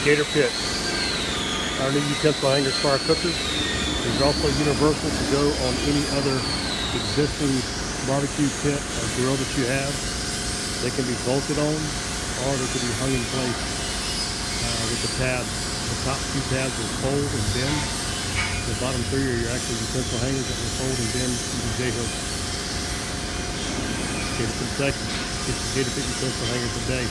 Gator Pit. Our new utensil hangers for our cookers. These are also universal to go on any other existing barbecue pit or grill that you have. They can be bolted on, or they can be hung in place with the tabs. The top two tabs will fold and bend. The bottom three are your actual utensil hangers that will fold and bend using J-hooks. Gator Pit, Texas. Get your Gator Pit utensil hangers today.